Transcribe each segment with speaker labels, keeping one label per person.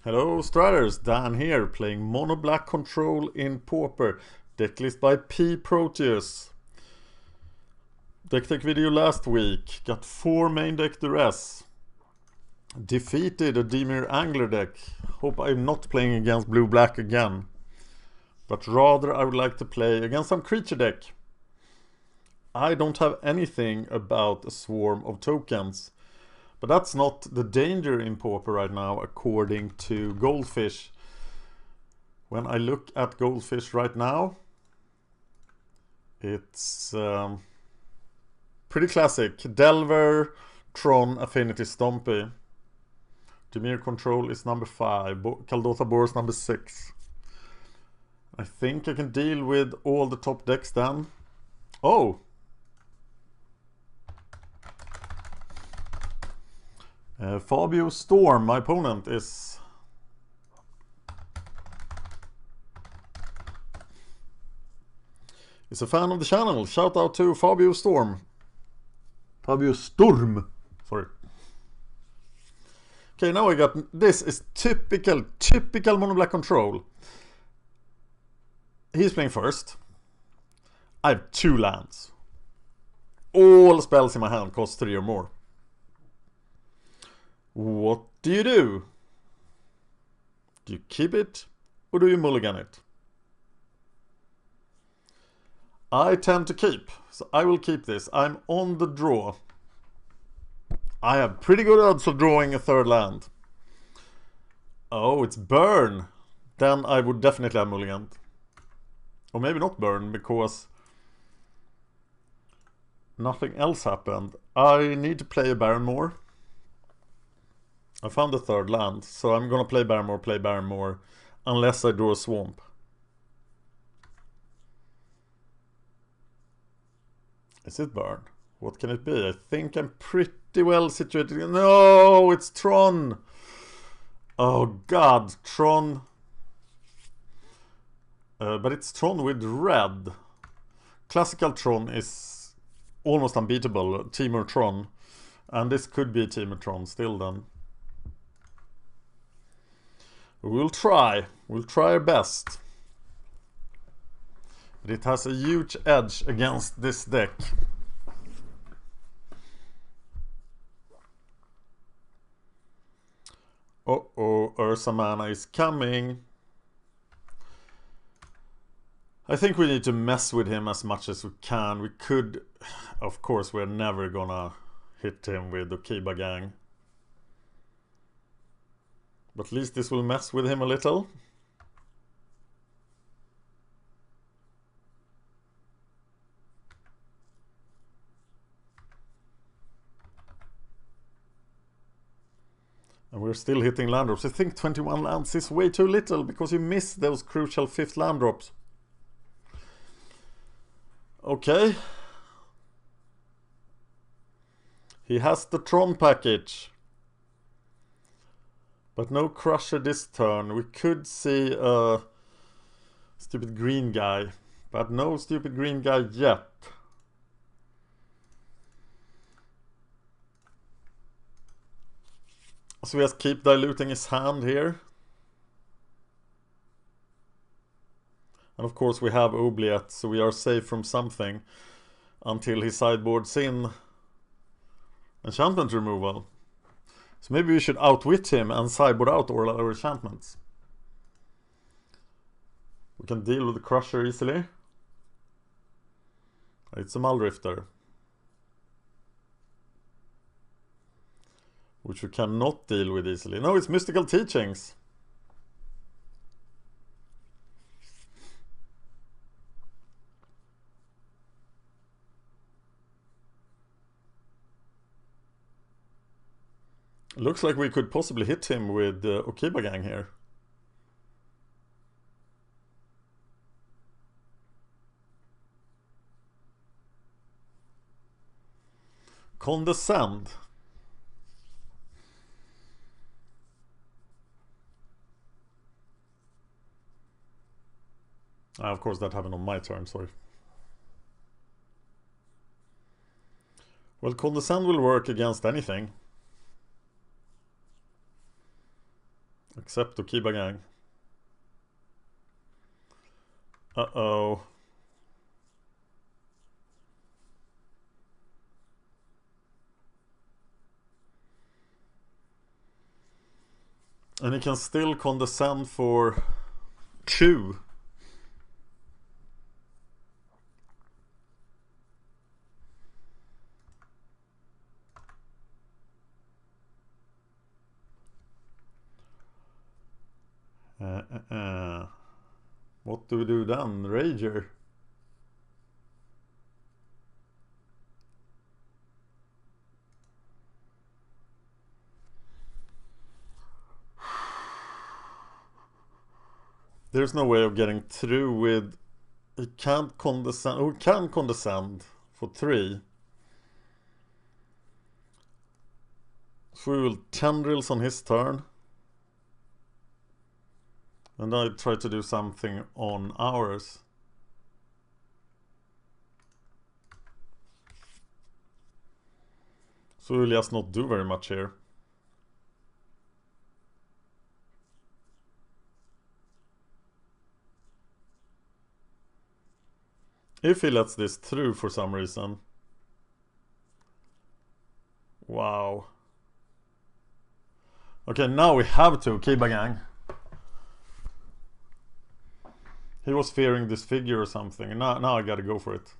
Speaker 1: Hello Striders, Dan here, playing Mono Black Control in Pauper, decklist by P. Proteus. Deck tech video last week, got 4 main deck Duress. Defeated a Gurmag Angler deck. Hope I'm not playing against blue-black again. But rather I would like to play against some creature deck. I don't have anything about a swarm of tokens. But that's not the danger in Pauper right now, according to Goldfish. When I look at Goldfish right now, it's pretty classic. Delver, Tron, Affinity, Stompy. Dimir Control is number 5. Kaldotha Boros number 6. I think I can deal with all the top decks then. Oh! Fabio Storm, my opponent, is a fan of the channel. Shout out to Fabio Storm. Fabio Storm. Sorry. Okay, now I got this is typical mono black control. He's playing first. I have 2 lands. All spells in my hand cost 3 or more. What do you do? Do you keep it or do you mulligan it? I tend to keep, so I will keep this. I'm on the draw. I have pretty good odds of drawing a 3rd land. Oh, it's burn. Then I would definitely have mulligan. Or maybe not burn, because nothing else happened. I need to play a Barren Moor. I found the 3rd land, so I'm gonna play Barren Moor, unless I draw a swamp. Is it burn? What can it be? I think I'm pretty well situated. No, it's Tron! Oh god, Tron. But it's Tron with red. Classical Tron is almost unbeatable, Teamer Tron. And this could be Teamer Tron still then. We'll try our best. But it has a huge edge against this deck. Uh-oh, Ursa Mana is coming. I think we need to mess with him as much as we can. We could, of course, we're never gonna hit him with Okiba-Gang. But at least this will mess with him a little. And we're still hitting land drops. I think 21 lands is way too little, because you miss those crucial 5th land drops. Okay. He has the Tron package. But no Crusher this turn. We could see a stupid green guy. But no stupid green guy yet. So we just keep diluting his hand here. And of course we have Oubliette, so we are safe from something. Until he sideboards in enchantment removal. So maybe we should outwit him and sideboard out all our enchantments. We can deal with the Crusher easily. It's a Muldrifter. Which we cannot deal with easily. No, it's Mystical Teachings. Looks like we could possibly hit him with Okiba-Gang here. Condescend. Of course that happened on my turn, sorry. Well, Condescend will work against anything. Except Okiba-Gang. Uh-oh. And he can still condescend for 2. What do we do then? Rager? There's no way of getting through with... He can't condescend... Who can condescend for 3? So we will Tendrils on his turn. And I try to do something on ours. So we'll just not do very much here. If he lets this through for some reason. Wow. Okay, now we have to Okiba-Gang. He was fearing Disfigure or something. Now I gotta go for it.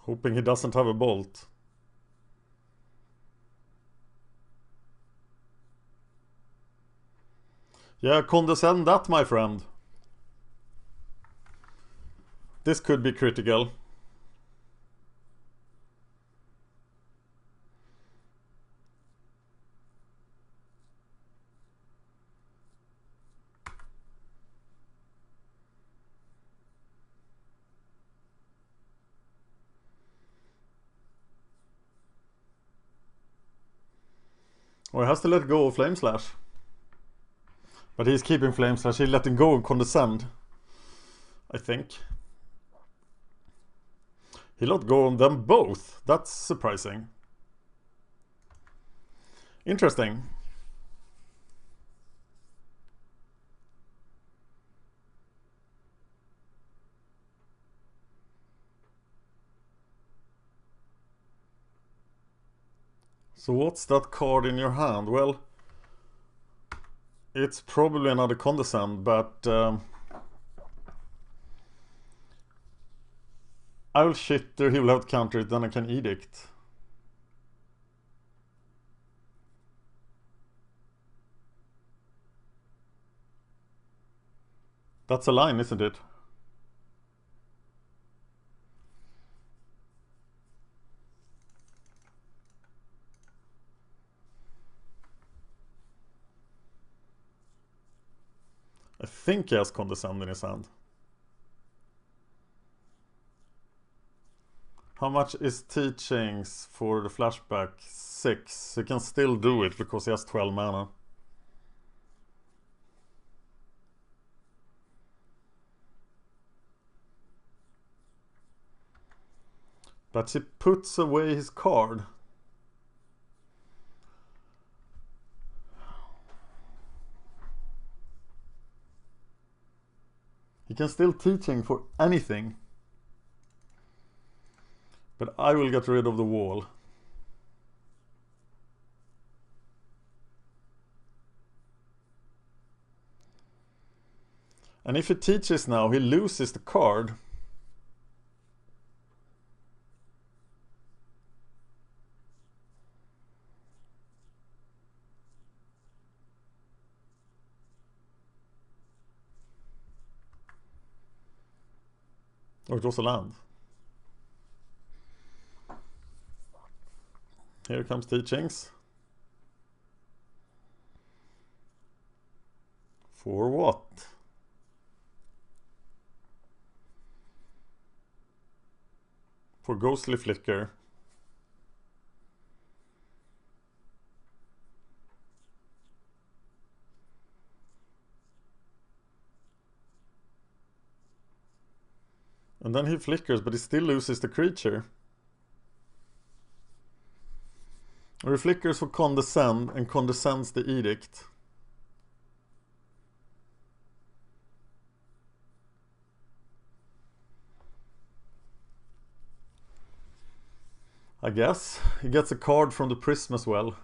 Speaker 1: Hoping he doesn't have a bolt. Yeah, condescend that, my friend. This could be critical. Or he has to let go of Flame Slash. But he's keeping Flame Slash. He's letting go of Condescend, I think. He let go on them both. That's surprising. Interesting. So what's that card in your hand? Well, it's probably another Condescend, but I will Chitter, he will have to counter it, then I can Edict. That's a line, isn't it? I think he has Condescend in his hand. How much is Teachings for the flashback? 6. He can still do it because he has 12 mana. But he puts away his card. He can still Teaching for anything. But I will get rid of the wall. And if he teaches now, he loses the card. Oh, it was a land. Here comes Teachings. For what? For Ghostly Flicker. And then he flickers, but he still loses the creature. Or he flickers for Condescend and condescends the Edict. I guess. He gets a card from the Prism as well.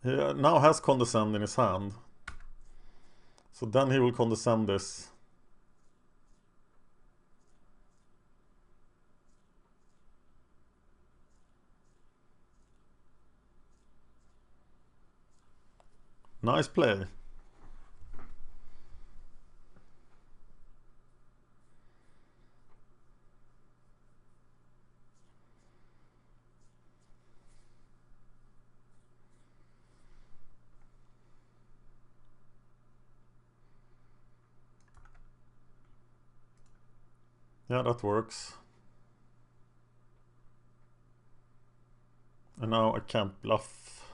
Speaker 1: He now has Condescend in his hand. So then he will condescend this. Nice play. Yeah, that works. And now I can't bluff.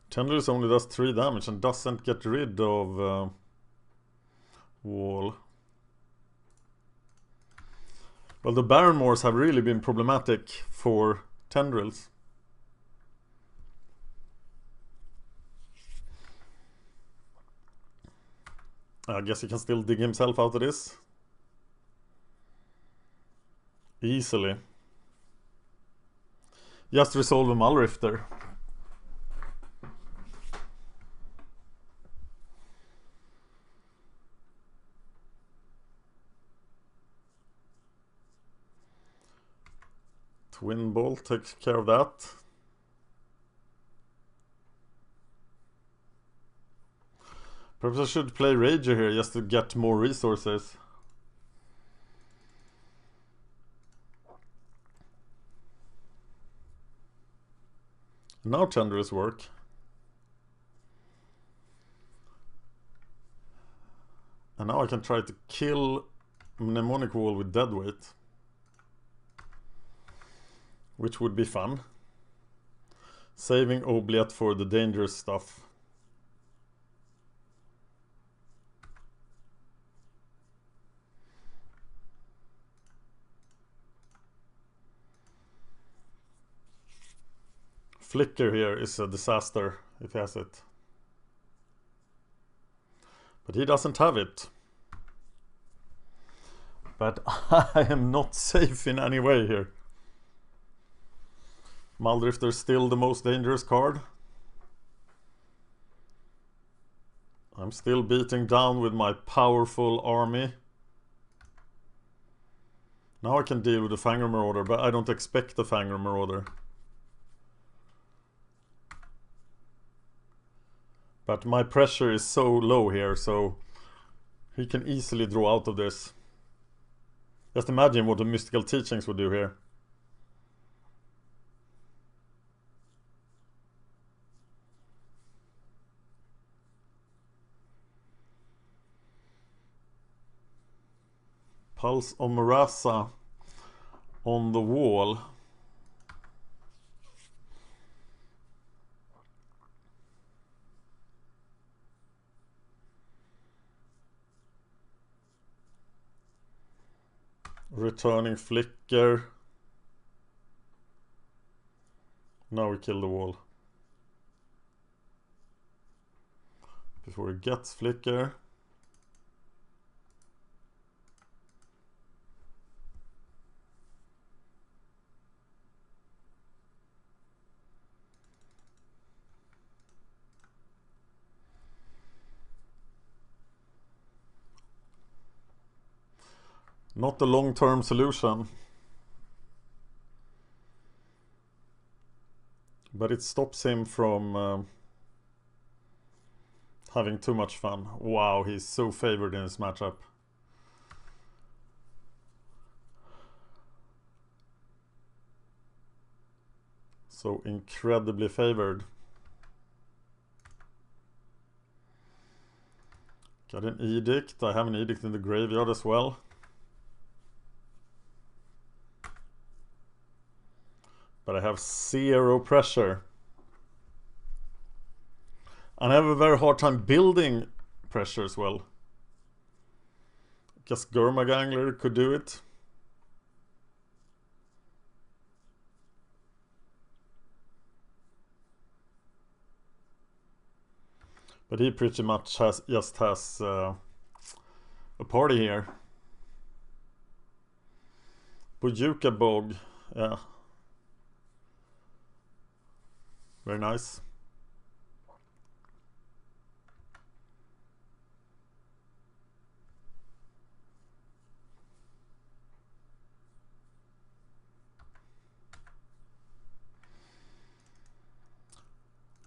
Speaker 1: Tendrils only does 3 damage and doesn't get rid of wall. Well, the Barren Moors have really been problematic for Tendrils. I guess he can still dig himself out of this. Easily. Just resolve a Mulrifter. Twin Bolt takes care of that. Perhaps I should play Rager here just to get more resources. Now Tendrils work. And now I can try to kill Mnemonic Wall with Deadweight. Which would be fun. Saving Oubliette for the dangerous stuff. Flicker here is a disaster if he has it. But he doesn't have it. But I am not safe in any way here. Mulrifter is still the most dangerous card. I'm still beating down with my powerful army. Now I can deal with the Fangor Marauder, but I don't expect the Fangor Marauder. But my pressure is so low here, so he can easily draw out of this. Just imagine what the Mystical Teachings would do here. Pulse of Murasa on the wall. Returning Flicker. Now we kill the wall. Before he gets Flicker. Not a long-term solution. But it stops him from having too much fun. Wow, he's so favored in this matchup. So incredibly favored. Got an Edict. I have an Edict in the graveyard as well. But I have 0 pressure. And I have a very hard time building pressure as well. Guess Gurmag Angler could do it. But he pretty much just has a party here. Bojuka Bog, yeah. Very nice.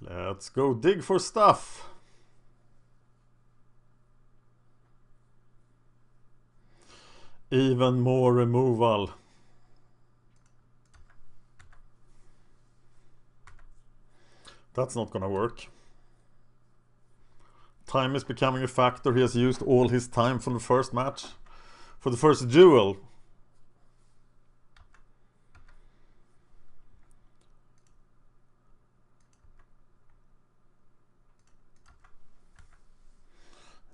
Speaker 1: Let's go dig for stuff. Even more removal. That's not gonna work. Time is becoming a factor. He has used all his time for the first match. For the first duel.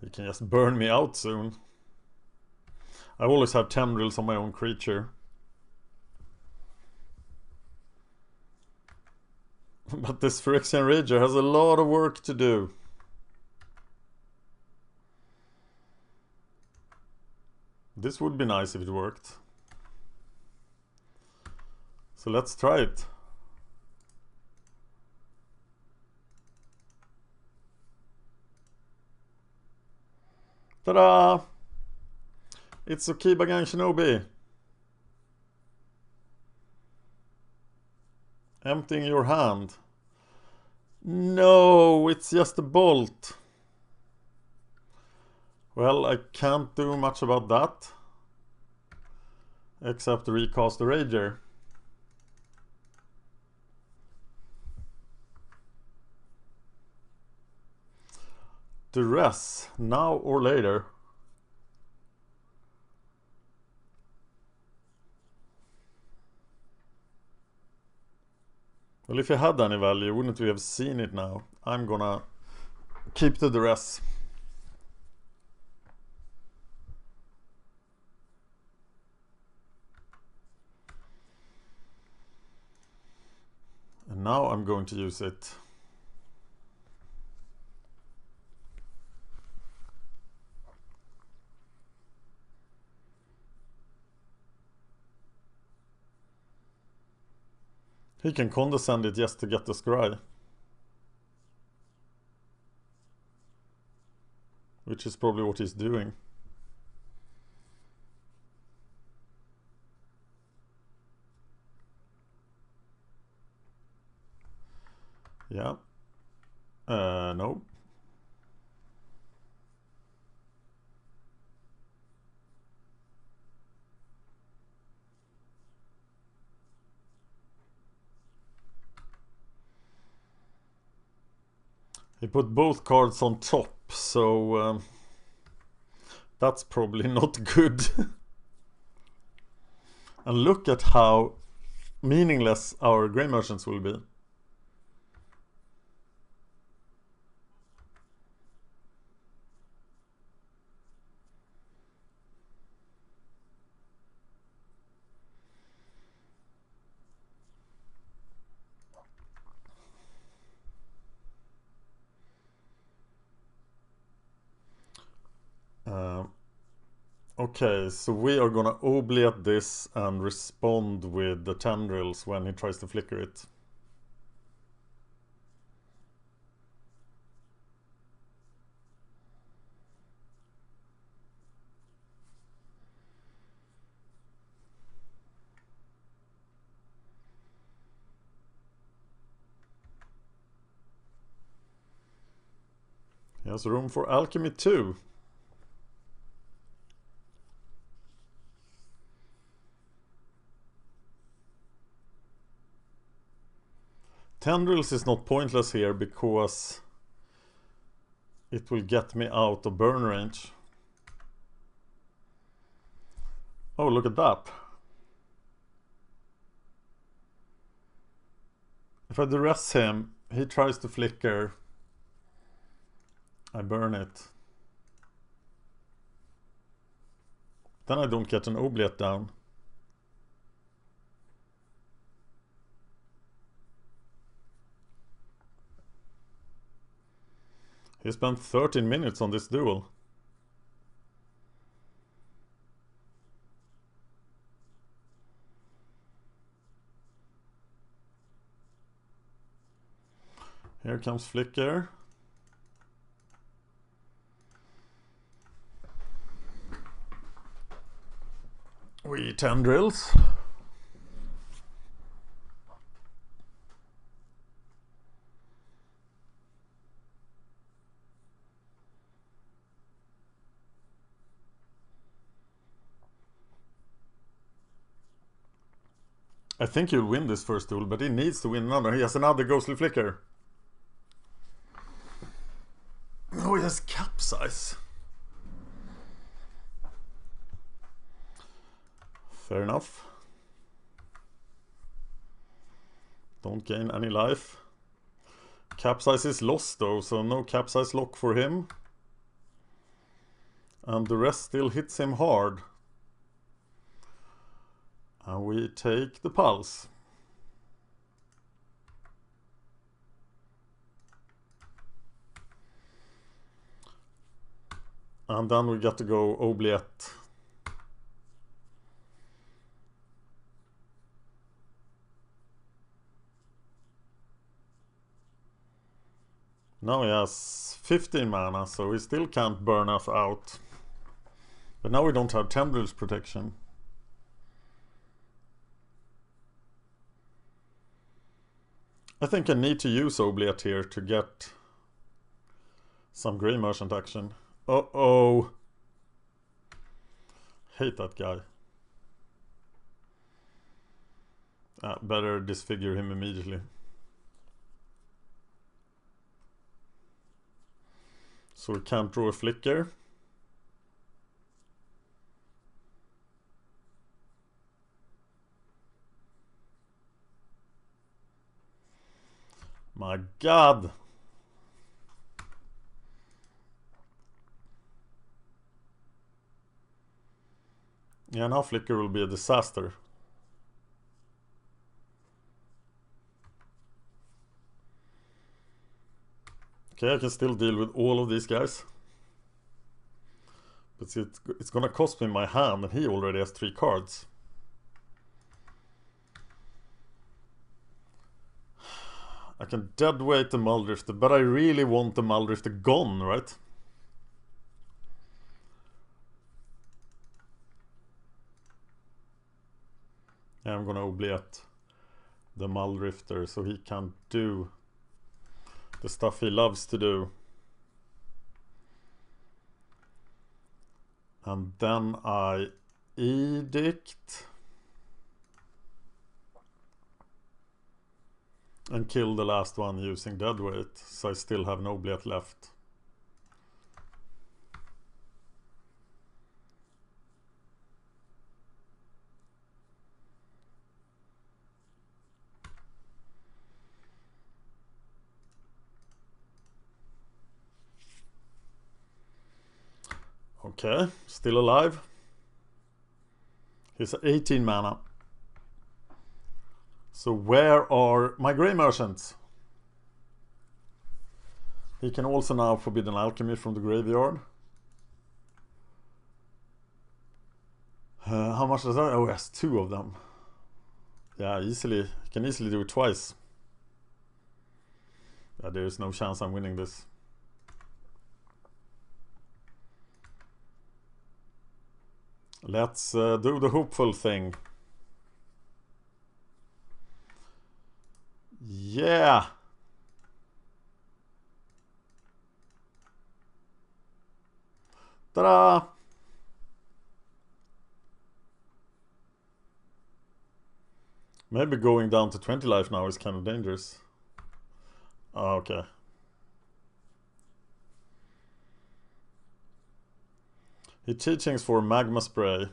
Speaker 1: He can just burn me out soon. I always have tendrils on my own creature. But this Phyrexian Rager has a lot of work to do. This would be nice if it worked. So let's try it. Ta-da! It's Okiba-Gang Shinobi. Emptying your hand. No, it's just a bolt. Well, I can't do much about that. Except recast the Rager. Duress, now or later. Well, if you had any value, wouldn't we have seen it now? I'm gonna keep the Duress. And now I'm going to use it. He can condescend it just to get the scry. Which is probably what he's doing. Yeah. No. He put both cards on top, so that's probably not good. And look at how meaningless our Grey Merchants will be. Okay, so we are gonna Oubliette this and respond with the tendrils when he tries to flicker it. He has room for alchemy too. Tendrils is not pointless here because it will get me out of burn range. Oh, look at that. If I duress him, he tries to flicker. I burn it. Then I don't get an Oubliette down. He spent 13 minutes on this duel. Here comes Flicker. We Tendrils. I think he'll win this first duel, but he needs to win another. He has another Ghostly Flicker. Oh, he has Capsize. Fair enough. Don't gain any life. Capsize is lost though, so no Capsize lock for him. And the rest still hits him hard. And we take the pulse. And then we got to go Oubliette. Now he has 15 mana, so he still can't burn us out. But now we don't have Tendrils protection. I think I need to use Oubliette here to get some Grey Merchant action. Uh-oh. Hate that guy. Better disfigure him immediately. So we can't draw a flicker. My God. Yeah, now flicker will be a disaster. Okay, I can still deal with all of these guys. But see, it's gonna cost me my hand, and he already has 3 cards. I can deadweight the Muldrifter, but I really want the Muldrifter gone, right? Yeah, I'm gonna Oubliette the Muldrifter so he can't do the stuff he loves to do. And then I Edict and kill the last one using deadweight, so I still have no Oubliette left. Okay, still alive. He's 18 mana. So where are my Grey Merchants? He can also now forbid an alchemy from the graveyard. How much does that? Oh, he has 2 of them. Yeah, easily. He can easily do it twice. Yeah, there is no chance I'm winning this. Let's do the hopeful thing. Yeah. Ta-da! Maybe going down to 20 life now is kind of dangerous. Oh, okay. He teachings for Magma Spray.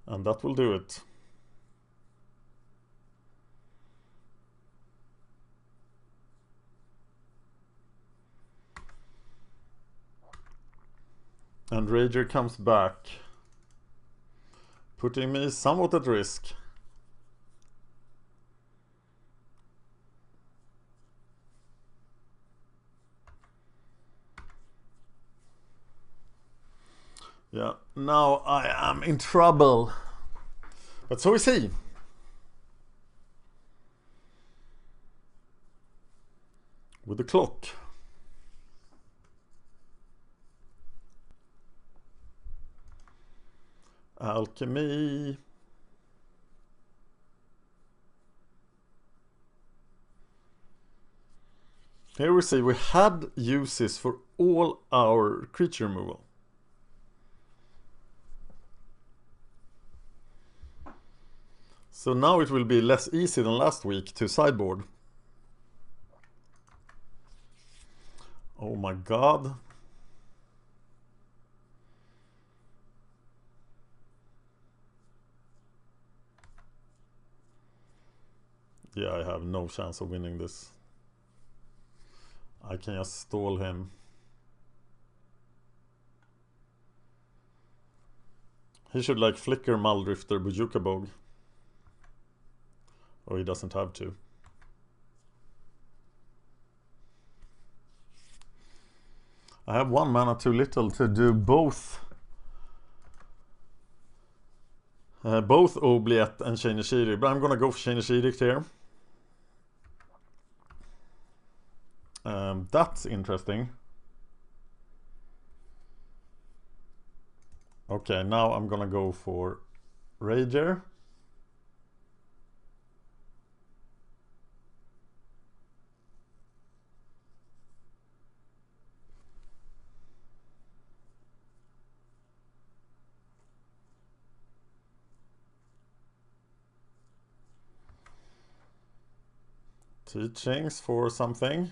Speaker 1: And that will do it. And Rager comes back, putting me somewhat at risk. Yeah, now I am in trouble. But so is he. With the clock. Alchemy. Here we see we had uses for all our creature removal. So now it will be less easy than last week to sideboard. Oh my god. Yeah, I have no chance of winning this. I can just stall him. He should like flicker Muldrifter Bojuka-Bog. Or he doesn't have to. I have 1 mana too little to do both. Both Oubliette and Shinichiri, but I'm gonna go for Shinichiri here. That's interesting. Okay, now I'm gonna go for Rager. Teachings for something.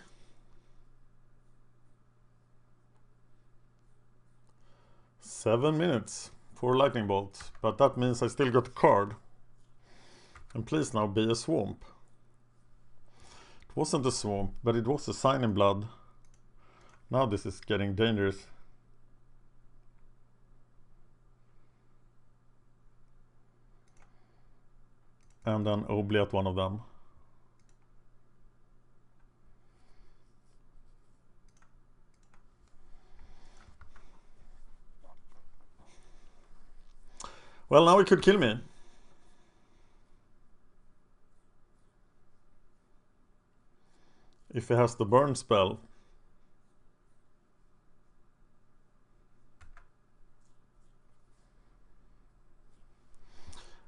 Speaker 1: Seven minutes for Lightning Bolt, but that means I still got a card. And please now be a swamp. It wasn't a swamp, but it was a Sign in Blood. Now this is getting dangerous. And then Oubliette one of them. Well, now he could kill me. If he has the burn spell.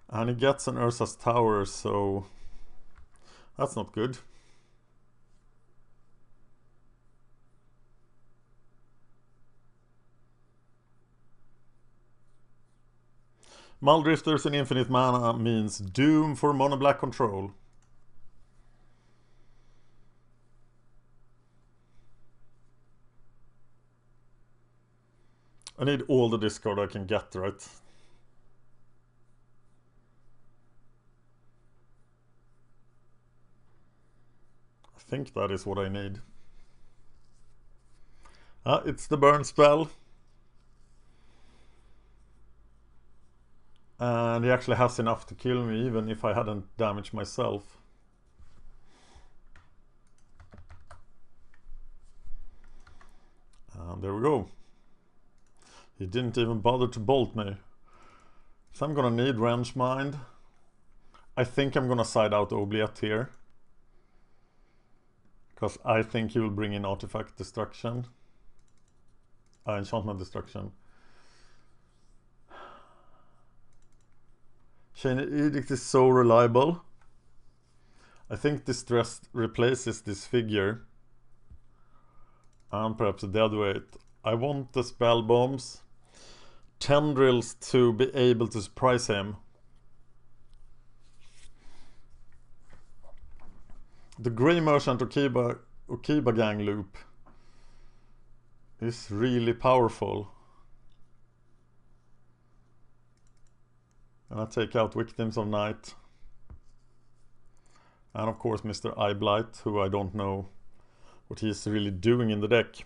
Speaker 1: And he gets an Urza's Tower, so that's not good. Muldrifters in infinite mana means doom for mono black control. I need all the discard I can get, right? I think that is what I need. It's the burn spell. And he actually has enough to kill me, even if I hadn't damaged myself. And there we go. He didn't even bother to bolt me. So I'm gonna need Range Mind. I think I'm gonna side out Oubliette here. Because I think he will bring in Artifact Destruction. Enchantment Destruction. Edict is so reliable. I think Distress replaces Disfigure. And perhaps a Deadweight. I want the spell bombs. Tendrils to be able to surprise him. The Grey Merchant Okiba-Gang loop is really powerful. And I take out Victims of Night. And of course Mr. Eyeblight, who I don't know what he's really doing in the deck.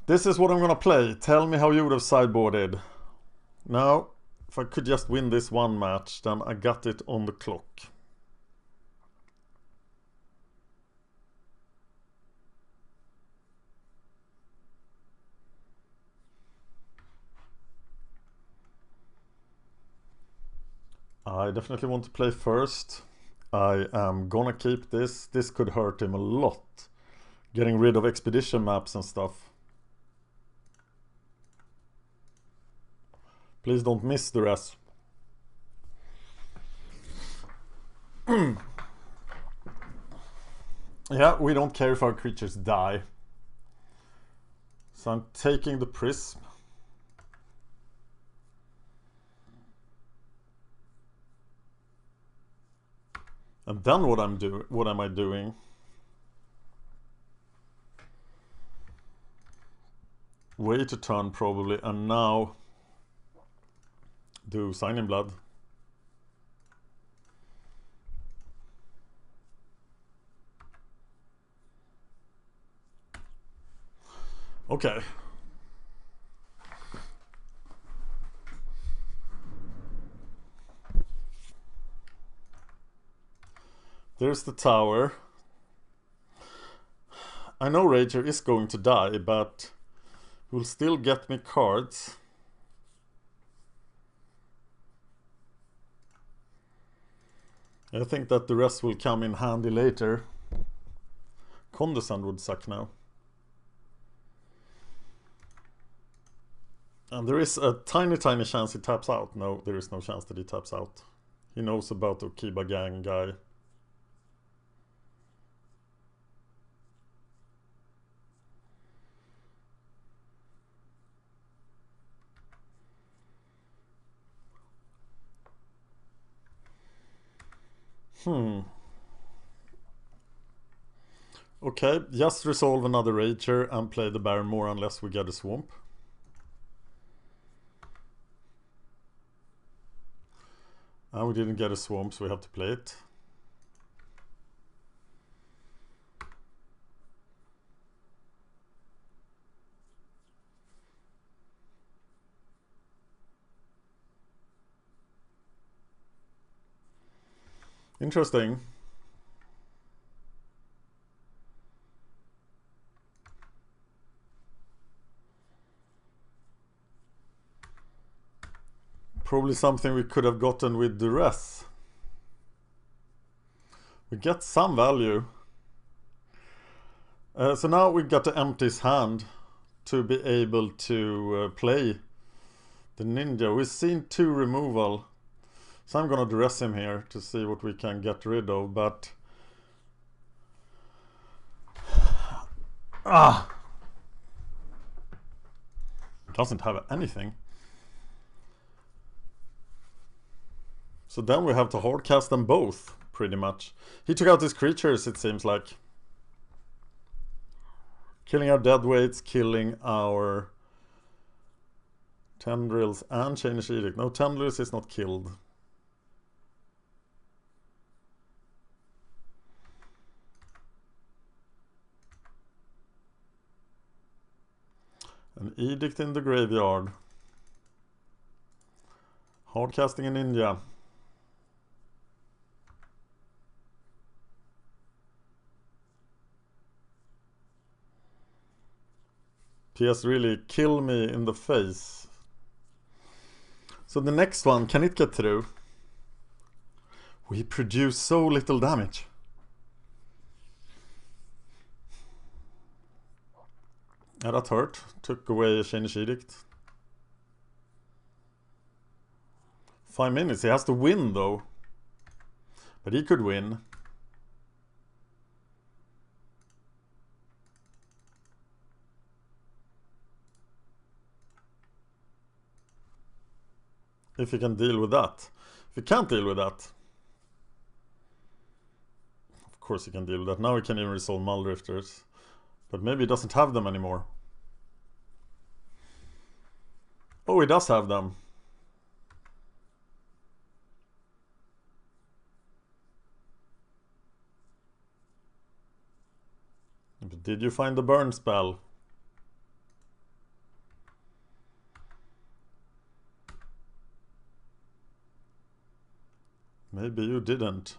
Speaker 1: This is what I'm gonna play. Tell me how you would have sideboarded. Now, if I could just win this one match, then I got it on the clock. I definitely want to play first. I am gonna keep this. This could hurt him a lot. Getting rid of expedition maps and stuff. Please don't miss Duress. Yeah, we don't care if our creatures die. So I'm taking the Prism. And then what am I doing? Wait a turn probably, and now do Sign in Blood. Okay. There's the tower. I know Rager is going to die, but will still get me cards. I think that the rest will come in handy later. Condescend would suck now. And there is a tiny chance he taps out. No, there is no chance that he taps out. He knows about the Okiba-Gang guy. Okay, just resolve another Rager and play the Barren Moor unless we get a swamp. And we didn't get a swamp, so we have to play it. Interesting. Probably something we could have gotten with Duress. We get some value. So now we got to empty his hand to be able to play the ninja. We've seen 2 removal. So I'm gonna Duress him here to see what we can get rid of, but doesn't have anything. So then we have to hardcast them both, pretty much. He took out his creatures, it seems like. Killing our deadweights, killing our Tendrils and Chainish Edict. No, Tendrils is not killed. An Edict in the graveyard. Hardcasting in India. PS really kill me in the face. So the next one, can it get through? We produce so little damage. Yeah, that hurt. Took away a Chainish Edict. 5 minutes. He has to win though. But he could win. If he can deal with that. If he can't deal with that, of course he can deal with that. Now he can even resolve Muldrifters. But maybe he doesn't have them anymore. Oh, he does have them. But did you find the burn spell? Maybe you didn't.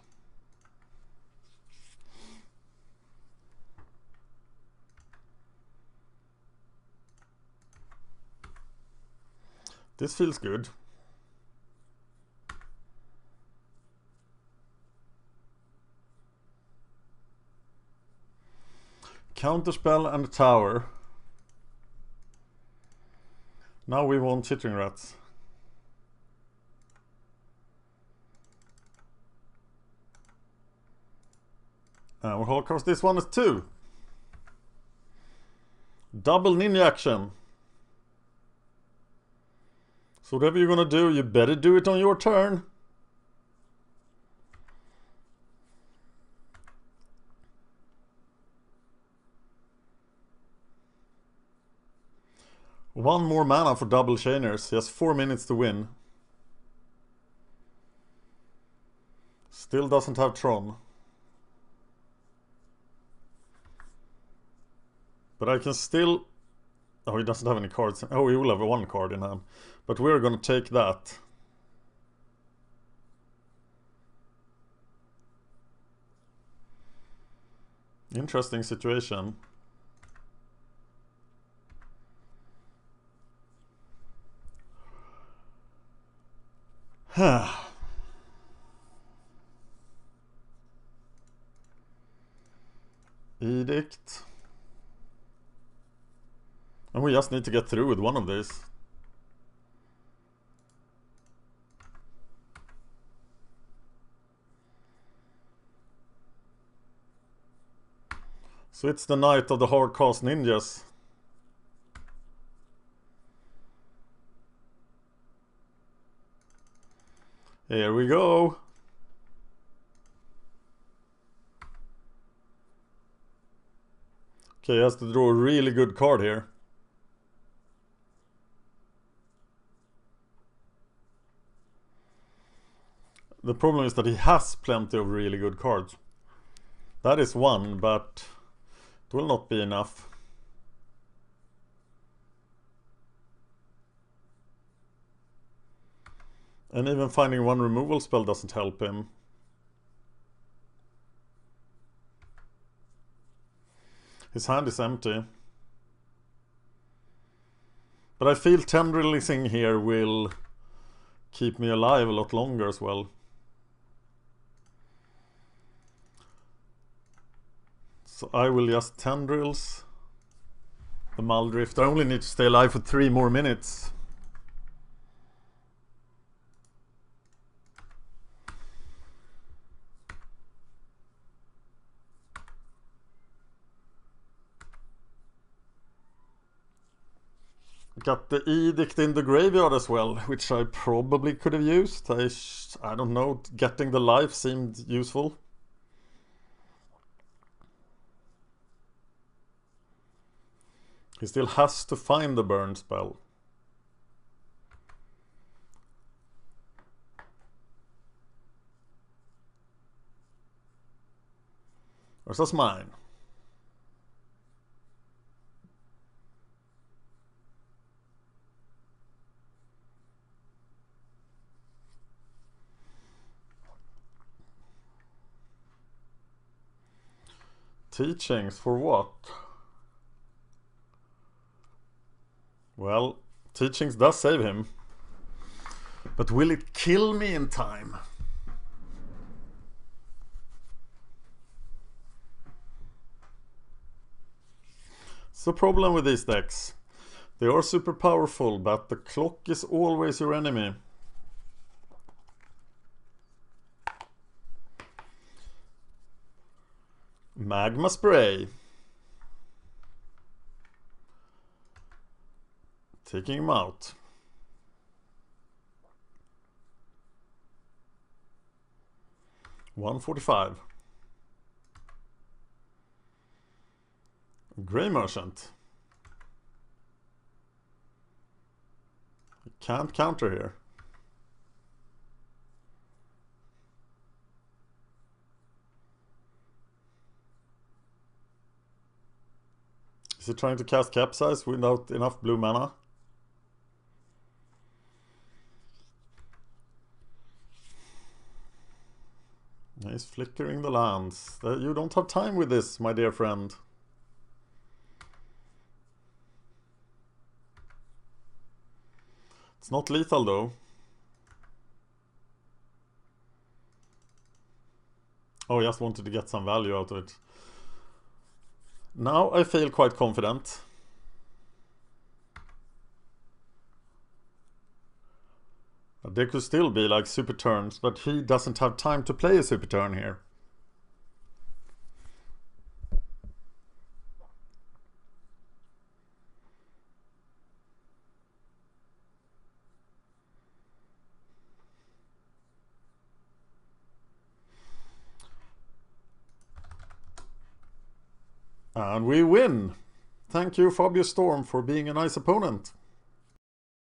Speaker 1: This feels good. Counterspell and tower. Now we want Chittering Rats. And we'll holocaust this one as 2. Double ninja action. So whatever you're gonna do, you better do it on your turn. One more mana for double chainers. He has 4 minutes to win. Still doesn't have Tron. But I can still... Oh, he doesn't have any cards. Oh, he will have 1 card in hand. But we're gonna take that. Interesting situation. Edict. And we just need to get through with one of these. So it's the night of the hardcast ninjas. Here we go. Okay, he has to draw a really good card here. The problem is that he has plenty of really good cards. That is one, but it will not be enough. And even finding 1 removal spell doesn't help him. His hand is empty. But I feel Tendriling here will keep me alive a lot longer as well. So I will just Tendrils the Muldrift. I only need to stay alive for 3 more minutes. Got the Edict in the graveyard as well, which I probably could have used. I don't know, getting the life seemed useful. He still has to find the burn spell. Versus mine. Teachings for what? Well, teachings does save him. But will it kill me in time? It's the problem with these decks. They are super powerful, but the clock is always your enemy. Magma Spray. Taking him out. 145. Grey Merchant. Can't counter here. Is he trying to cast Capsize without enough blue mana? He's flickering the lands. You don't have time with this, my dear friend. It's not lethal though. Oh, I just wanted to get some value out of it. Now I feel quite confident. There could still be like super turns, but he doesn't have time to play a super turn here. And we win! Thank you, Fabius Storm, for being a nice opponent.